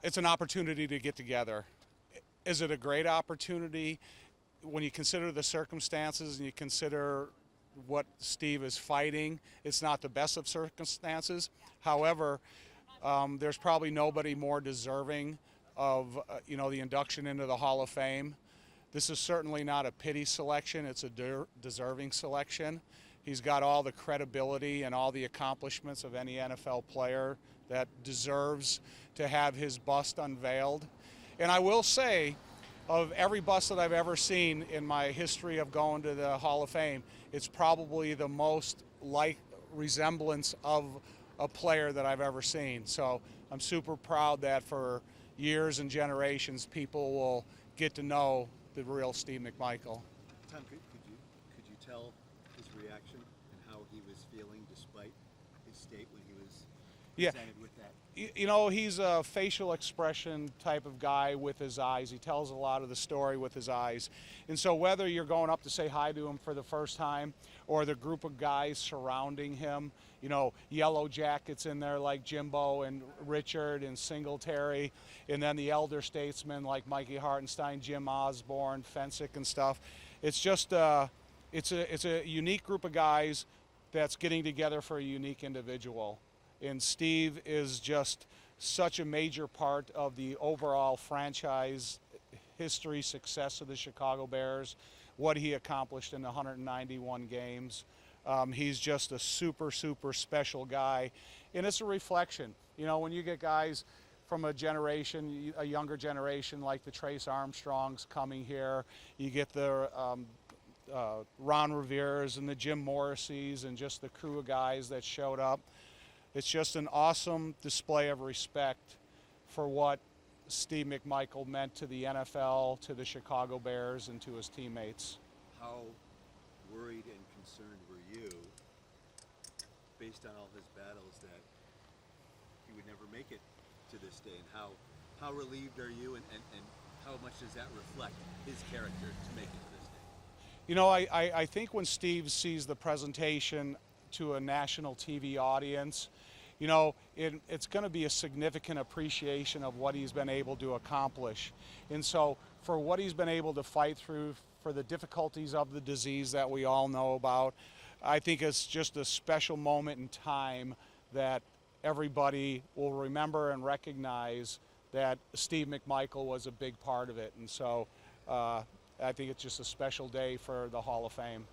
it's an opportunity to get together. Is it a great opportunity? When you consider the circumstances and you consider what Steve is fighting, it's not the best of circumstances. However, there's probably nobody more deserving of the induction into the Hall of Fame. This is certainly not a pity selection, it's a deserving selection. He's got all the credibility and all the accomplishments of any NFL player that deserves to have his bust unveiled. And I will say, of every bust that I've ever seen in my history of going to the Hall of Fame, it's probably the most like resemblance of a player that I've ever seen. So I'm super proud that for years and generations, people will get to know the real Steve McMichael. Tom, could you tell his reaction and how he was feeling despite his state when he was presented with that? He's a facial expression type of guy with his eyes. He tells a lot of the story with his eyes. And so whether you're going up to say hi to him for the first time or the group of guys surrounding him, yellow jackets in there like Jimbo and Richard and Singletary, and then the elder statesmen like Mikey Hartenstein, Jim Osborne, Fensick and stuff. It's just it's a unique group of guys that's getting together for a unique individual. And Steve is just such a major part of the overall franchise history success of the Chicago Bears, what he accomplished in 191 games. He's just a super, super special guy. And it's a reflection. When you get guys from a generation, a younger generation like the Trace Armstrongs coming here, you get the Ron Riveras and the Jim Morrisseys and just the crew of guys that showed up. It's just an awesome display of respect for what Steve McMichael meant to the NFL, to the Chicago Bears, and to his teammates. How worried and concerned were you, based on all his battles, that he would never make it to this day? And how relieved are you, and how much does that reflect his character to make it to this day? I think when Steve sees the presentation to a national TV audience, it's going to be a significant appreciation of what he's been able to accomplish. And so for what he's been able to fight through, for the difficulties of the disease that we all know about, I think it's just a special moment in time that everybody will remember and recognize that Steve McMichael was a big part of it. And so I think it's just a special day for the Hall of Fame.